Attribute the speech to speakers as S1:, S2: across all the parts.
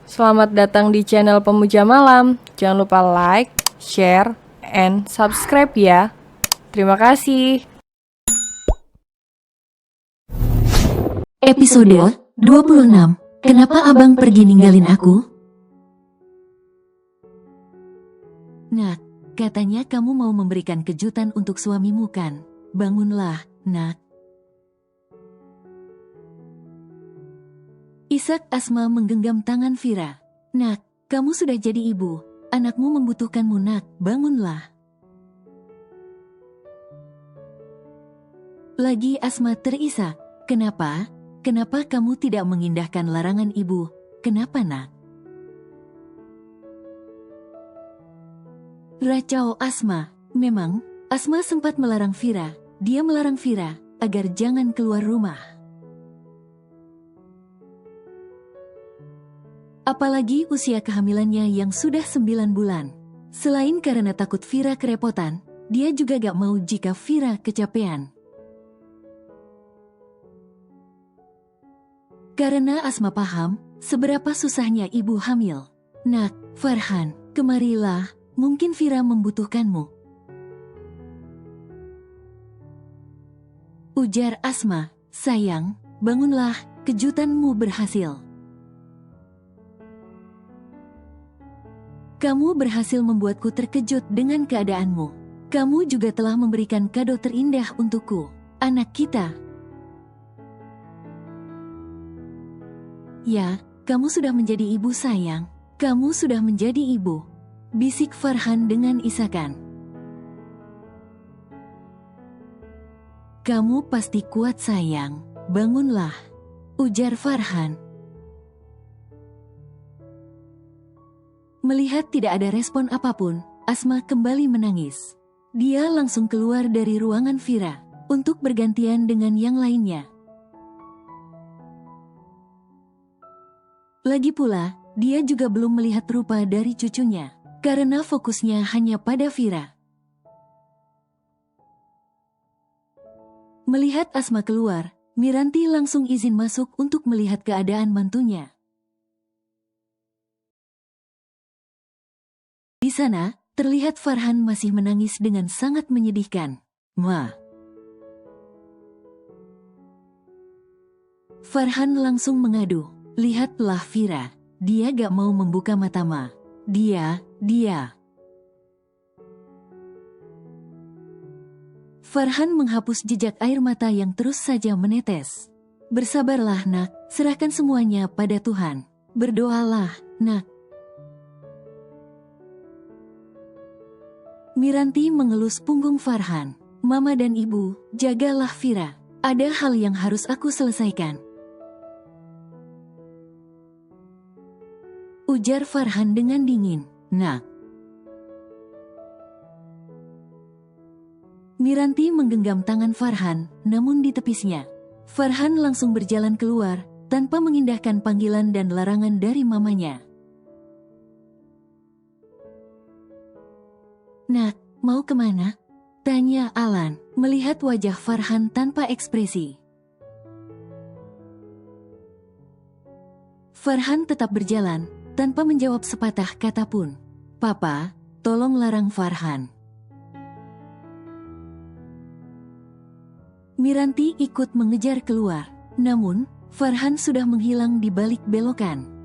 S1: Selamat datang di channel Pemuja Malam. Jangan lupa like, share, and subscribe ya. Terima kasih.
S2: Episode 26. Kenapa abang pergi ninggalin aku? Nak, katanya kamu mau memberikan kejutan untuk suamimu kan? Bangunlah, nak. Ishak Asma menggenggam tangan Vira. Nak, kamu sudah jadi ibu. Anakmu membutuhkanmu, nak. Bangunlah. Lagi Asma terisak. Kenapa? Kenapa kamu tidak mengindahkan larangan ibu? Kenapa, nak? Racau Asma. Memang, Asma sempat melarang Vira. Dia melarang Vira agar jangan keluar rumah. Apalagi usia kehamilannya yang sudah 9 bulan. Selain karena takut Vira kerepotan, dia juga gak mau jika Vira kecapean. Karena Asma paham seberapa susahnya ibu hamil. Nak, Farhan, kemarilah, mungkin Vira membutuhkanmu. Ujar Asma, sayang, bangunlah, kejutanmu berhasil. Kamu berhasil membuatku terkejut dengan keadaanmu. Kamu juga telah memberikan kado terindah untukku, anak kita. Ya, kamu sudah menjadi ibu sayang. Kamu sudah menjadi ibu. Bisik Farhan dengan isakan. Kamu pasti kuat sayang. Bangunlah. Ujar Farhan. Melihat tidak ada respon apapun, Asma kembali menangis. Dia langsung keluar dari ruangan Vira untuk bergantian dengan yang lainnya. Lagi pula, dia juga belum melihat rupa dari cucunya, karena fokusnya hanya pada Vira. Melihat Asma keluar, Miranti langsung izin masuk untuk melihat keadaan mantunya. Di sana, terlihat Farhan masih menangis dengan sangat menyedihkan. Ma. Farhan langsung mengadu. Lihatlah Vira, dia gak mau membuka mata Ma. Dia. Farhan menghapus jejak air mata yang terus saja menetes. Bersabarlah nak, serahkan semuanya pada Tuhan. Berdoalah, nak. Miranti mengelus punggung Farhan. Mama dan ibu, jagalah Vira. Ada hal yang harus aku selesaikan. Ujar Farhan dengan dingin. Nak. Miranti menggenggam tangan Farhan, namun ditepisnya. Farhan langsung berjalan keluar, tanpa mengindahkan panggilan dan larangan dari mamanya. Nak, mau kemana? Tanya Alan, melihat wajah Farhan tanpa ekspresi. Farhan tetap berjalan, tanpa menjawab sepatah kata pun. Papa, tolong larang Farhan. Miranti ikut mengejar keluar, namun Farhan sudah menghilang di balik belokan.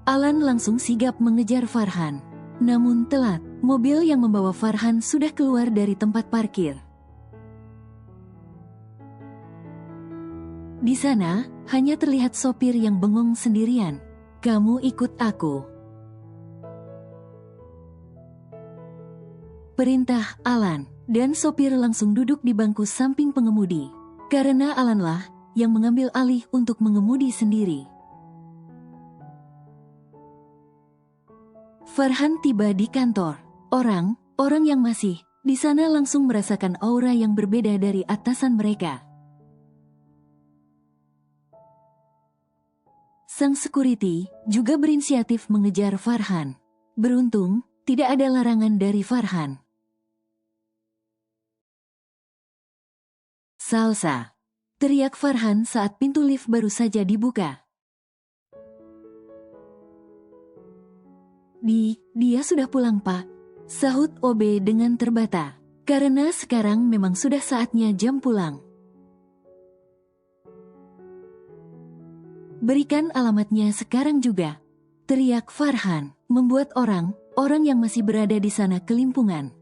S2: Alan langsung sigap mengejar Farhan. Namun telat, mobil yang membawa Farhan sudah keluar dari tempat parkir. Di sana, hanya terlihat sopir yang bengong sendirian. Kamu ikut aku. Perintah Alan, dan sopir langsung duduk di bangku samping pengemudi. Karena Alanlah yang mengambil alih untuk mengemudi sendiri. Farhan tiba di kantor. Orang yang masih di sana langsung merasakan aura yang berbeda dari atasan mereka. Sang security juga berinisiatif mengejar Farhan. Beruntung, tidak ada larangan dari Farhan. Salsa. teriak Farhan saat pintu lift baru saja dibuka. Dia sudah pulang, Pak, sahut OB dengan terbata. Karena sekarang memang sudah saatnya jam pulang. Berikan alamatnya sekarang juga, teriak Farhan, membuat orang yang masih berada di sana kelimpungan.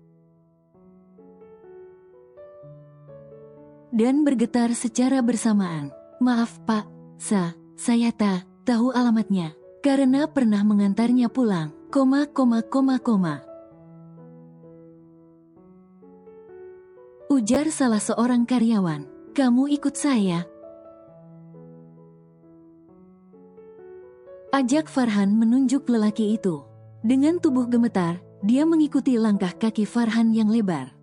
S2: Dan bergetar secara bersamaan. Maaf, Pak, saya tahu alamatnya, karena pernah mengantarnya pulang, ujar salah seorang karyawan. Kamu ikut saya, ajak Farhan menunjuk lelaki itu. Dengan tubuh gemetar, dia mengikuti langkah kaki Farhan yang lebar.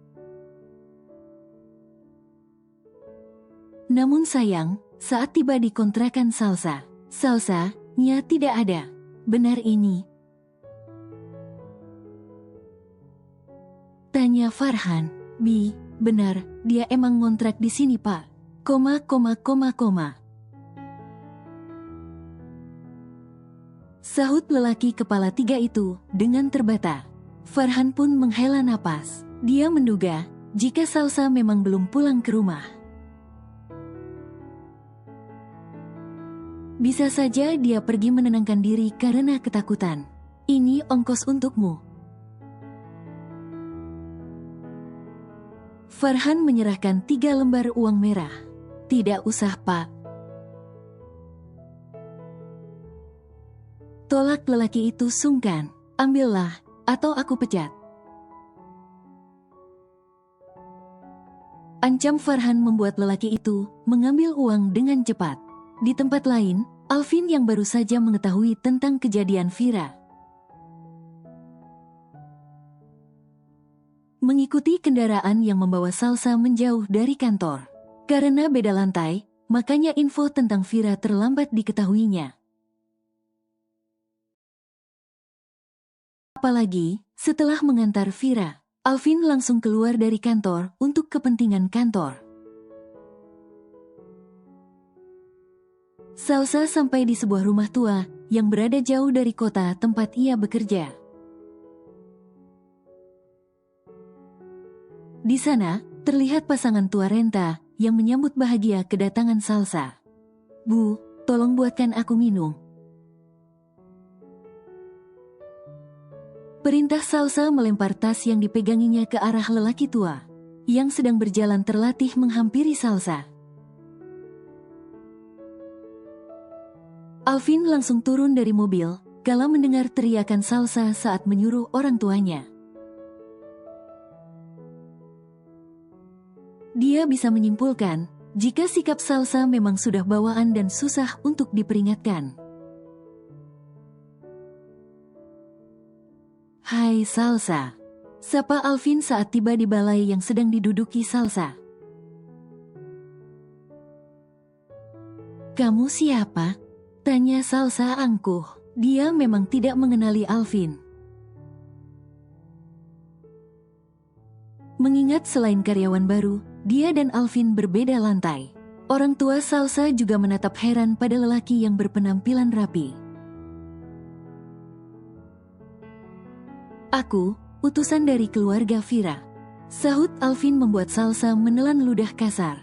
S2: Namun sayang, saat tiba di kontrakan Salsa-nya tidak ada. Benar ini? Tanya Farhan. Benar, dia emang ngontrak di sini, Pak. Sahut lelaki kepala 3 itu dengan terbata. Farhan pun menghela napas. Dia menduga jika Salsa memang belum pulang ke rumah. Bisa saja dia pergi menenangkan diri karena ketakutan. Ini ongkos untukmu. Farhan menyerahkan 3 lembar uang merah. Tidak usah, Pak. Tolak lelaki itu sungkan. Ambillah, atau aku pecat. Ancam Farhan membuat lelaki itu mengambil uang dengan cepat. Di tempat lain, Alvin yang baru saja mengetahui tentang kejadian Vira mengikuti kendaraan yang membawa Salsa menjauh dari kantor. Karena beda lantai, makanya info tentang Vira terlambat diketahuinya. Apalagi, setelah mengantar Vira, Alvin langsung keluar dari kantor untuk kepentingan kantor. Salsa sampai di sebuah rumah tua yang berada jauh dari kota tempat ia bekerja. Di sana, terlihat pasangan tua renta yang menyambut bahagia kedatangan Salsa. Bu, tolong buatkan aku minum. Perintah Salsa melempar tas yang dipeganginya ke arah lelaki tua yang sedang berjalan terlatih menghampiri Salsa. Alvin langsung turun dari mobil kala mendengar teriakan Salsa saat menyuruh orang tuanya. Dia bisa menyimpulkan jika sikap Salsa memang sudah bawaan dan susah untuk diperingatkan. Hai Salsa, sapa Alvin saat tiba di balai yang sedang diduduki Salsa. Kamu siapa? Tanya Salsa angkuh. Dia memang tidak mengenali Alvin. Mengingat selain karyawan baru, dia dan Alvin berbeda lantai. Orang tua Salsa juga menatap heran pada lelaki yang berpenampilan rapi. Aku, utusan dari keluarga Vira, sahut Alvin membuat Salsa menelan ludah kasar.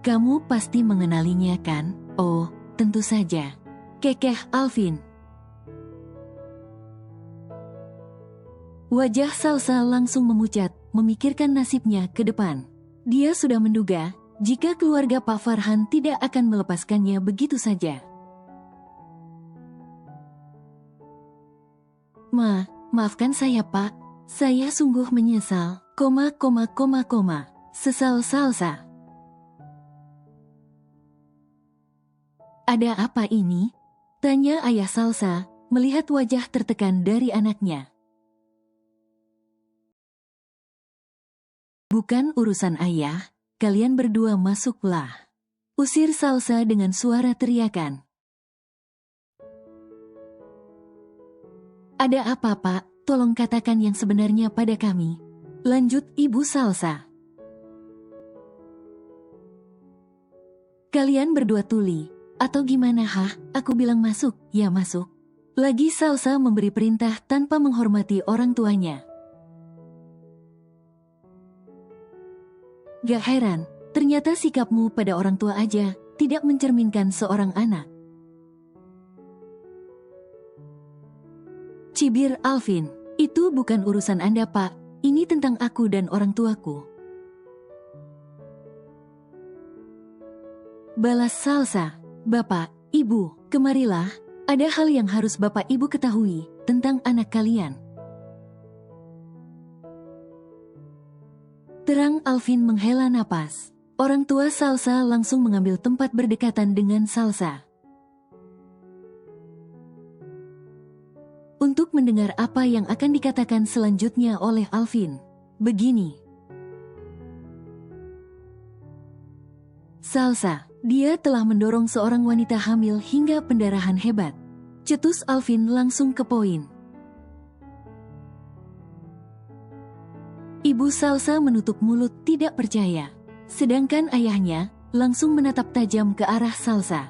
S2: Kamu pasti mengenalinya kan? Oh, tentu saja. Kekeh Alvin. Wajah Salsa langsung memucat, memikirkan nasibnya ke depan. Dia sudah menduga jika keluarga Pak Farhan tidak akan melepaskannya begitu saja. Maafkan saya, Pak. Saya sungguh menyesal. Sesal Salsa. Ada apa ini? Tanya ayah Salsa, melihat wajah tertekan dari anaknya. Bukan urusan ayah, kalian berdua masuklah. Usir Salsa dengan suara teriakan. Ada apa, Pak? Tolong katakan yang sebenarnya pada kami. Lanjut Ibu Salsa. Kalian berdua tuli. Atau gimana hah? Aku bilang masuk, ya masuk. Lagi Salsa memberi perintah tanpa menghormati orang tuanya. Gak heran, ternyata sikapmu pada orang tua aja tidak mencerminkan seorang anak. Cibir Alvin, itu bukan urusan Anda Pak, ini tentang aku dan orang tuaku. Balas Salsa, Bapak, Ibu, kemarilah, ada hal yang harus Bapak Ibu ketahui tentang anak kalian. Terang Alvin menghela napas. Orang tua Salsa langsung mengambil tempat berdekatan dengan Salsa. Untuk mendengar apa yang akan dikatakan selanjutnya oleh Alvin. Begini. Salsa, dia telah mendorong seorang wanita hamil hingga pendarahan hebat. Cetus Alvin langsung ke poin. Ibu Salsa menutup mulut tidak percaya. Sedangkan ayahnya langsung menatap tajam ke arah Salsa.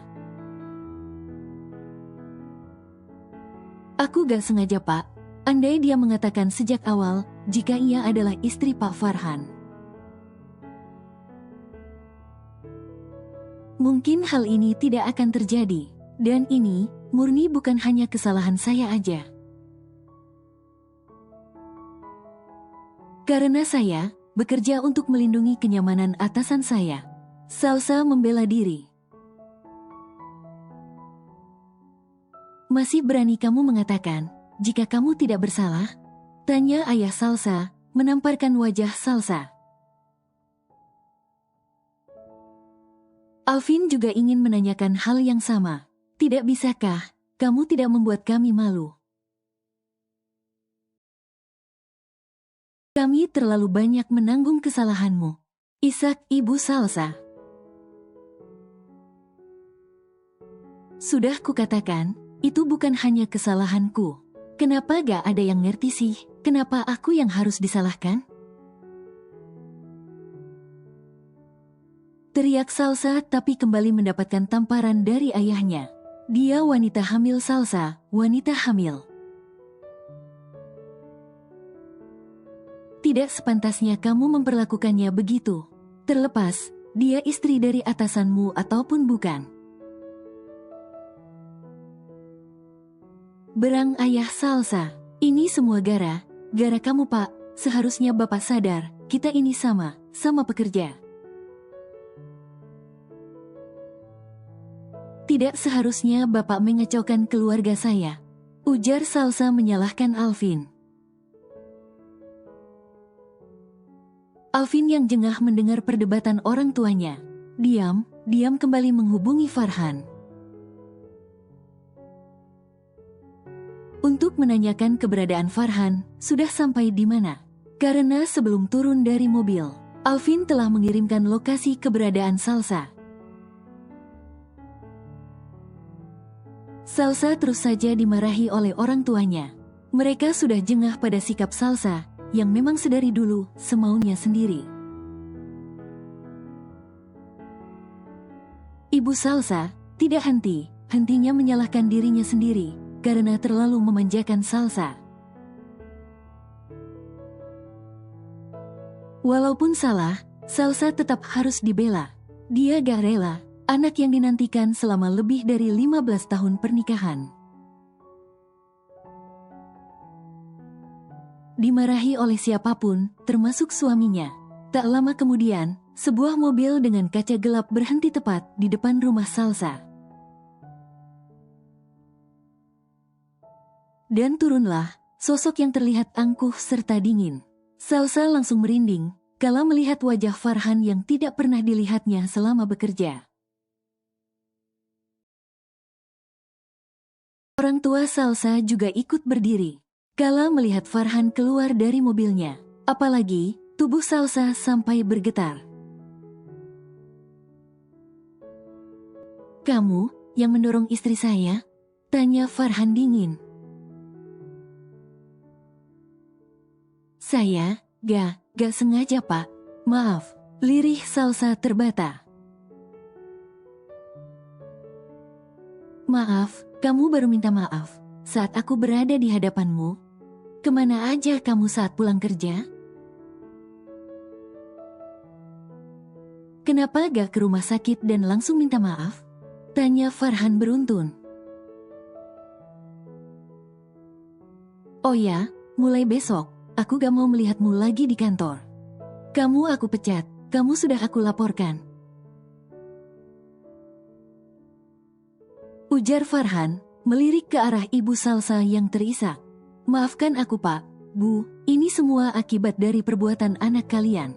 S2: Aku gak sengaja Pak, andai dia mengatakan sejak awal jika ia adalah istri Pak Farhan. Mungkin hal ini tidak akan terjadi, dan ini murni bukan hanya kesalahan saya aja. Karena saya bekerja untuk melindungi kenyamanan atasan saya. Salsa membela diri. Masih berani kamu mengatakan jika kamu tidak bersalah? Tanya ayah Salsa, menamparkan wajah Salsa. Alvin juga ingin menanyakan hal yang sama. Tidak bisakah kamu tidak membuat kami malu? Kami terlalu banyak menanggung kesalahanmu. Isak ibu Salsa. Sudah kukatakan, itu bukan hanya kesalahanku. Kenapa gak ada yang ngerti sih? Kenapa aku yang harus disalahkan? Teriak Salsa tapi kembali mendapatkan tamparan dari ayahnya. Dia wanita hamil Salsa, wanita hamil. Tidak sepantasnya kamu memperlakukannya begitu. Terlepas, dia istri dari atasanmu ataupun bukan. Berang ayah Salsa. Ini semua gara kamu Pak. Seharusnya Bapak sadar, kita ini sama pekerja. Tidak seharusnya Bapak mengecaukan keluarga saya. Ujar Salsa menyalahkan Alvin. Alvin yang jengah mendengar perdebatan orang tuanya. Diam kembali menghubungi Farhan. Untuk menanyakan keberadaan Farhan, sudah sampai di mana? Karena sebelum turun dari mobil, Alvin telah mengirimkan lokasi keberadaan Salsa. Salsa terus saja dimarahi oleh orang tuanya. Mereka sudah jengah pada sikap Salsa, yang memang sedari dulu semaunya sendiri. Ibu Salsa tidak hentinya menyalahkan dirinya sendiri karena terlalu memanjakan Salsa. Walaupun salah, Salsa tetap harus dibela. Dia gak rela anak yang dinantikan selama lebih dari 15 tahun pernikahan dimarahi oleh siapapun, termasuk suaminya. Tak lama kemudian, sebuah mobil dengan kaca gelap berhenti tepat di depan rumah Salsa. Dan turunlah sosok yang terlihat angkuh serta dingin. Salsa langsung merinding kala melihat wajah Farhan yang tidak pernah dilihatnya selama bekerja. Orang tua Salsa juga ikut berdiri kala melihat Farhan keluar dari mobilnya. Apalagi, tubuh Salsa sampai bergetar. Kamu yang mendorong istri saya? Tanya Farhan dingin. Saya, gak sengaja Pak. Maaf, lirih Salsa terbata. Maaf, kamu baru minta maaf saat aku berada di hadapanmu. Kemana aja kamu saat pulang kerja? Kenapa gak ke rumah sakit dan langsung minta maaf? Tanya Farhan beruntun. Oh ya, mulai besok, aku gak mau melihatmu lagi di kantor. Kamu aku pecat, kamu sudah aku laporkan. Ujar Farhan, melirik ke arah Ibu Salsa yang terisak. Maafkan aku Pak, Bu, ini semua akibat dari perbuatan anak kalian.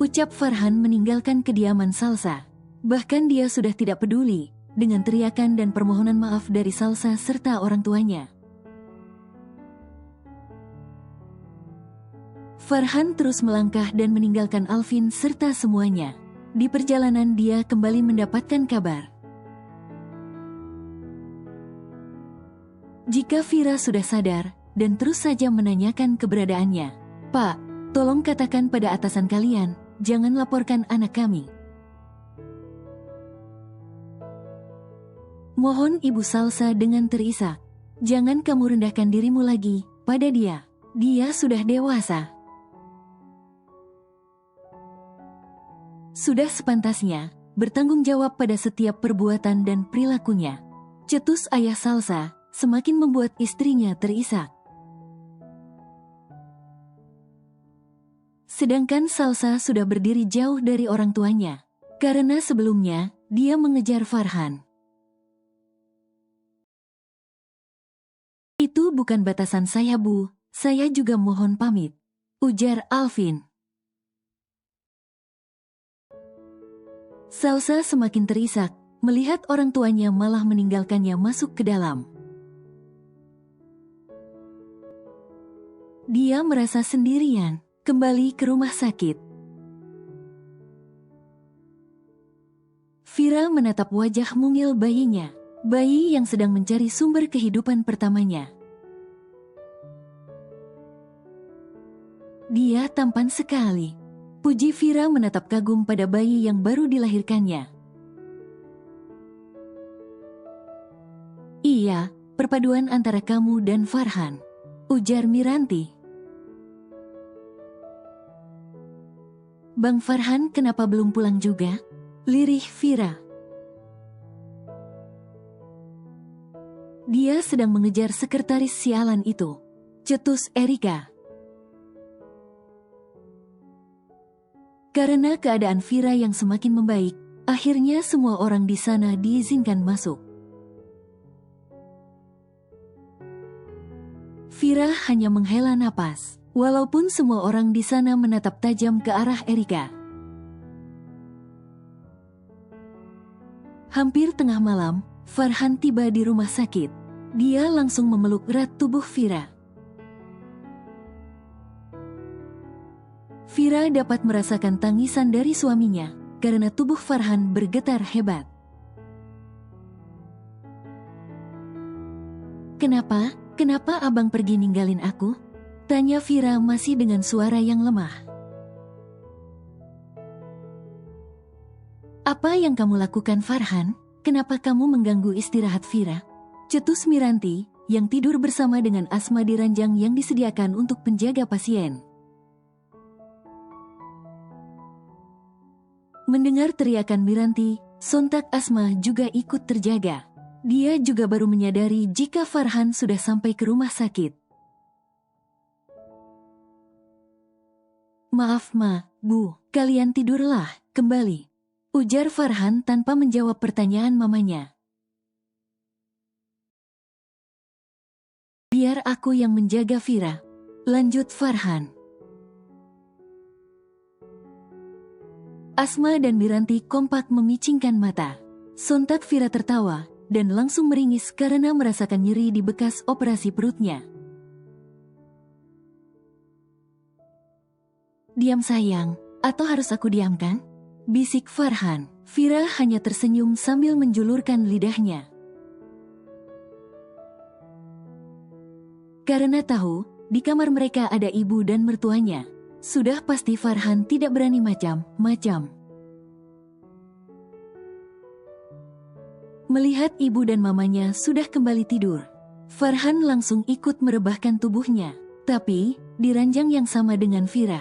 S2: Ucap Farhan meninggalkan kediaman Salsa. Bahkan dia sudah tidak peduli dengan teriakan dan permohonan maaf dari Salsa serta orang tuanya. Farhan terus melangkah dan meninggalkan Alvin serta semuanya. Di perjalanan dia kembali mendapatkan kabar. Jika Vira sudah sadar dan terus saja menanyakan keberadaannya. Pak, tolong katakan pada atasan kalian, jangan laporkan anak kami. Mohon Ibu Salsa dengan terisak. Jangan kamu rendahkan dirimu lagi pada dia. Dia sudah dewasa. Sudah sepantasnya bertanggung jawab pada setiap perbuatan dan perilakunya. Cetus ayah Salsa semakin membuat istrinya terisak. Sedangkan Salsa sudah berdiri jauh dari orang tuanya, karena sebelumnya dia mengejar Farhan. Itu bukan batasan saya Bu, saya juga mohon pamit, ujar Alvin. Salsa semakin terisak, melihat orang tuanya malah meninggalkannya masuk ke dalam. Dia merasa sendirian, kembali ke rumah sakit. Vira menatap wajah mungil bayinya, bayi yang sedang mencari sumber kehidupan pertamanya. Dia tampan sekali. Puji Vira menatap kagum pada bayi yang baru dilahirkannya. Iya, perpaduan antara kamu dan Farhan, ujar Miranti. Bang Farhan kenapa belum pulang juga? Lirih Vira. Dia sedang mengejar sekretaris sialan itu, cetus Erika. Karena keadaan Vira yang semakin membaik, akhirnya semua orang di sana diizinkan masuk. Vira hanya menghela napas, walaupun semua orang di sana menatap tajam ke arah Erika. Hampir tengah malam, Farhan tiba di rumah sakit. Dia langsung memeluk erat tubuh Vira. Vira dapat merasakan tangisan dari suaminya karena tubuh Farhan bergetar hebat. Kenapa? Kenapa abang pergi ninggalin aku? Tanya Vira masih dengan suara yang lemah. Apa yang kamu lakukan Farhan? Kenapa kamu mengganggu istirahat Vira? Cetus Miranti yang tidur bersama dengan Asma di ranjang yang disediakan untuk penjaga pasien. Mendengar teriakan Miranti, sontak Asma juga ikut terjaga. Dia juga baru menyadari jika Farhan sudah sampai ke rumah sakit. Maaf Ma, Bu, kalian tidurlah, kembali. Ujar Farhan tanpa menjawab pertanyaan mamanya. Biar aku yang menjaga Vira. Lanjut Farhan. Asma dan Miranti kompak memicingkan mata. Sontak Vira tertawa dan langsung meringis karena merasakan nyeri di bekas operasi perutnya. Diam sayang, atau harus aku diamkan? Bisik Farhan. Vira hanya tersenyum sambil menjulurkan lidahnya. Karena tahu, di kamar mereka ada ibu dan mertuanya. Sudah pasti Farhan tidak berani macam-macam. Melihat ibu dan mamanya sudah kembali tidur, Farhan langsung ikut merebahkan tubuhnya, tapi di ranjang yang sama dengan Vira.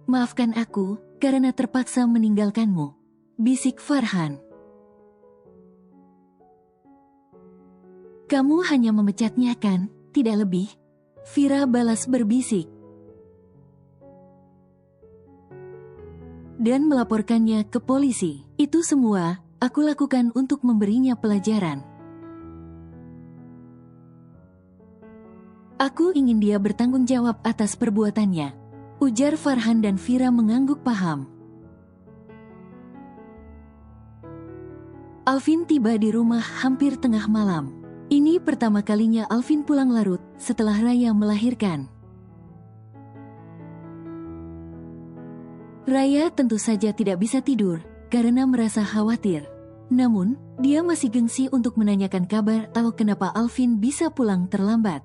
S2: "Maafkan aku karena terpaksa meninggalkanmu," bisik Farhan. "Kamu hanya memecatnya kan, tidak lebih?" Vira balas berbisik. "Dan melaporkannya ke polisi. Itu semua aku lakukan untuk memberinya pelajaran. Aku ingin dia bertanggung jawab atas perbuatannya," ujar Farhan dan Vira mengangguk paham. Alvin tiba di rumah hampir tengah malam. Ini pertama kalinya Alvin pulang larut setelah Raya melahirkan. Raya tentu saja tidak bisa tidur karena merasa khawatir. Namun, dia masih gengsi untuk menanyakan kabar tahu kenapa Alvin bisa pulang terlambat.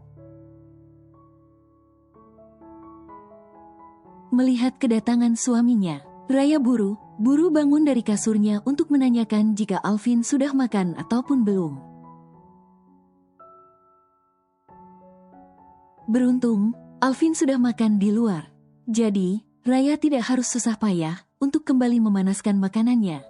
S2: Melihat kedatangan suaminya, Raya buru-buru bangun dari kasurnya untuk menanyakan jika Alvin sudah makan ataupun belum. Beruntung, Alvin sudah makan di luar. Jadi, Raya tidak harus susah payah untuk kembali memanaskan makanannya.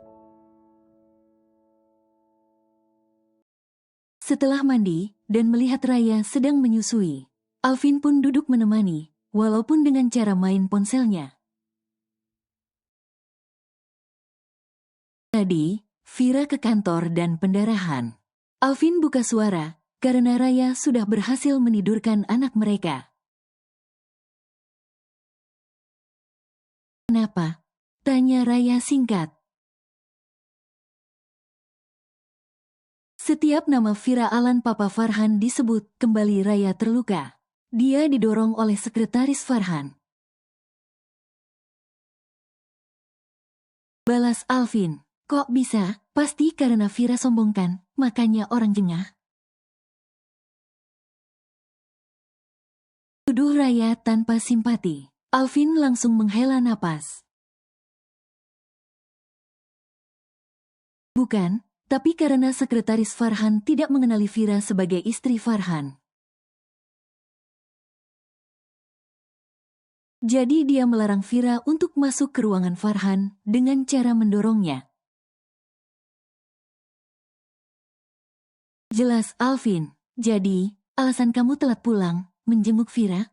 S2: Setelah mandi dan melihat Raya sedang menyusui, Alvin pun duduk menemani, walaupun dengan cara main ponselnya. Tadi, Vira ke kantor dan pendarahan. Alvin buka suara karena Raya sudah berhasil menidurkan anak mereka. "Kenapa?" tanya Raya singkat. Setiap nama Vira Alan Papa Farhan disebut, kembali Raya terluka. Dia didorong oleh sekretaris Farhan. Balas Alvin, "Kok bisa? Pasti karena Vira sombong kan, makanya orang jengah." Tuduh Raya tanpa simpati. Alvin langsung menghela napas. "Bukan, tapi karena sekretaris Farhan tidak mengenali Vira sebagai istri Farhan. Jadi dia melarang Vira untuk masuk ke ruangan Farhan dengan cara mendorongnya." Jelas Alvin, "Jadi, alasan kamu telat pulang, menjenguk Vira?"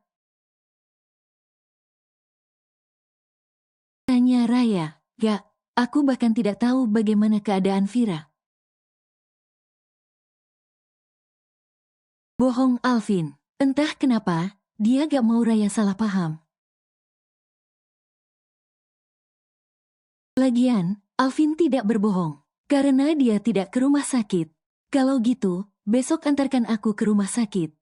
S2: tanya Raya. "Gak, aku bahkan tidak tahu bagaimana keadaan Vira." Bohong Alvin, entah kenapa, dia gak mau Raya salah paham. Lagian, Alvin tidak berbohong, karena dia tidak ke rumah sakit. "Kalau gitu, besok antarkan aku ke rumah sakit."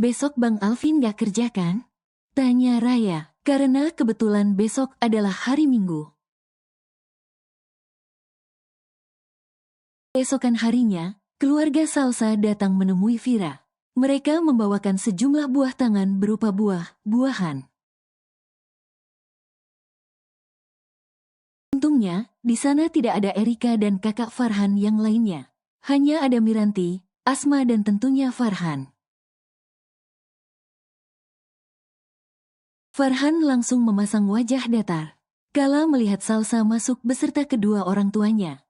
S2: "Besok Bang Alvin gak kerja kan?" tanya Raya, karena kebetulan besok adalah hari Minggu. Esokan harinya, keluarga Salsa datang menemui Vira. Mereka membawakan sejumlah buah tangan berupa buah-buahan. Untungnya, di sana tidak ada Erika dan kakak Farhan yang lainnya. Hanya ada Miranti, Asma dan tentunya Farhan. Farhan langsung memasang wajah datar kala melihat Salsa masuk beserta kedua orang tuanya.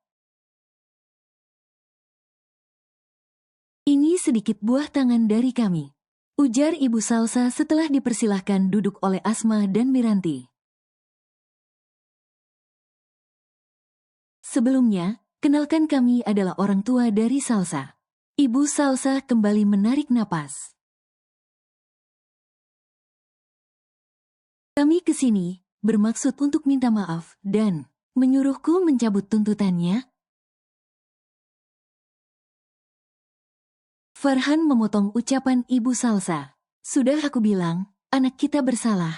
S2: "Ini sedikit buah tangan dari kami," ujar ibu Salsa setelah dipersilahkan duduk oleh Asma dan Miranti. "Sebelumnya, kenalkan kami adalah orang tua dari Salsa." Ibu Salsa kembali menarik napas. "Kami kesini bermaksud untuk minta maaf dan menyuruhku mencabut tuntutannya." Farhan memotong ucapan ibu Salsa. "Sudah aku bilang, anak kita bersalah.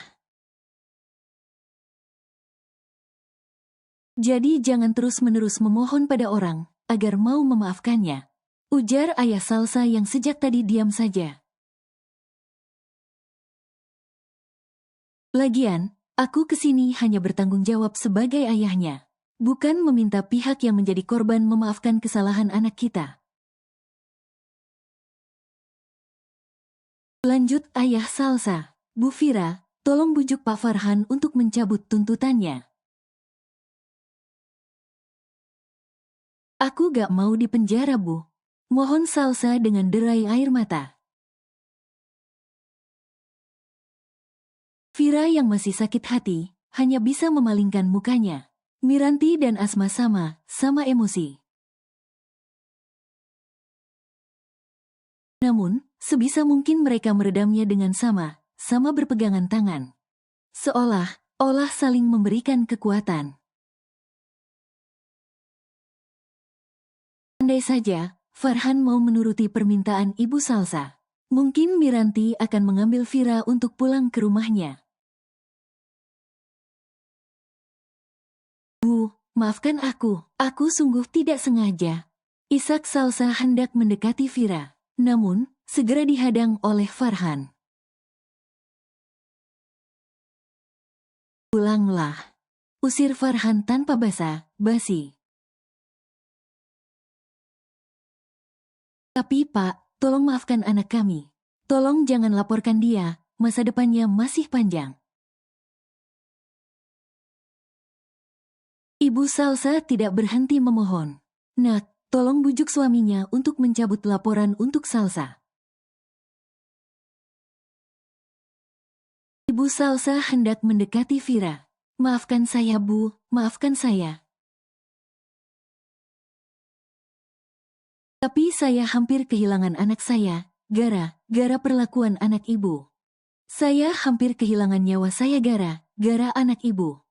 S2: Jadi jangan terus-menerus memohon pada orang agar mau memaafkannya," ujar ayah Salsa yang sejak tadi diam saja. "Lagian, Aku kesini hanya bertanggung jawab sebagai ayahnya. Bukan meminta pihak yang menjadi korban memaafkan kesalahan anak kita. Lanjut ayah Salsa. Bu Fira, tolong bujuk Pak Farhan untuk mencabut tuntutannya. Aku gak mau dipenjara, Bu. Mohon Salsa dengan derai air mata. Fira yang masih sakit hati, hanya bisa memalingkan mukanya. Miranti dan Asma sama emosi. Namun, sebisa mungkin mereka meredamnya dengan sama berpegangan tangan. Seolah-olah saling memberikan kekuatan. Andai saja, Farhan mau menuruti permintaan Ibu Salsa. Mungkin Miranti akan mengambil Fira untuk pulang ke rumahnya. Bu, maafkan aku sungguh tidak sengaja. Ishak Salsa hendak mendekati Fira, namun segera dihadang oleh Farhan. Pulanglah. Usir Farhan tanpa basa-basi. Tapi Pak, tolong maafkan anak kami. Tolong jangan laporkan dia, masa depannya masih panjang. Ibu Salsa tidak berhenti memohon. Nak, tolong bujuk suaminya untuk mencabut laporan untuk Salsa. Ibu Salsa hendak mendekati Fira. Maafkan saya, Bu, maafkan saya. Tapi saya hampir kehilangan anak saya, gara perlakuan anak ibu. Saya hampir kehilangan nyawa saya gara anak ibu.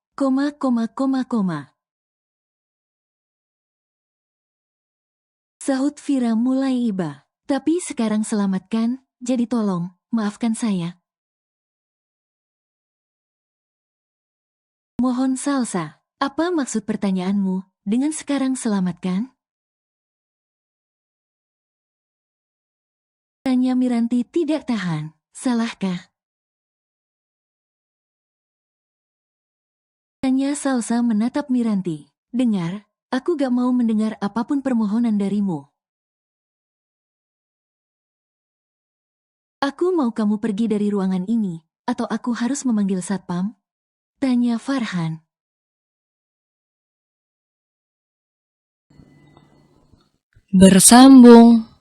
S2: Sahut Fira mulai iba. Tapi sekarang selamatkan, jadi tolong, maafkan saya. Mohon Salsa, apa maksud pertanyaanmu dengan sekarang selamatkan? Tanya Miranti tidak tahan. Salahkah? Tanya Salsa menatap Miranti. Dengar, aku gak mau mendengar apapun permohonan darimu. Aku mau kamu pergi dari ruangan ini, atau aku harus memanggil satpam? Tanya Farhan.
S1: Bersambung.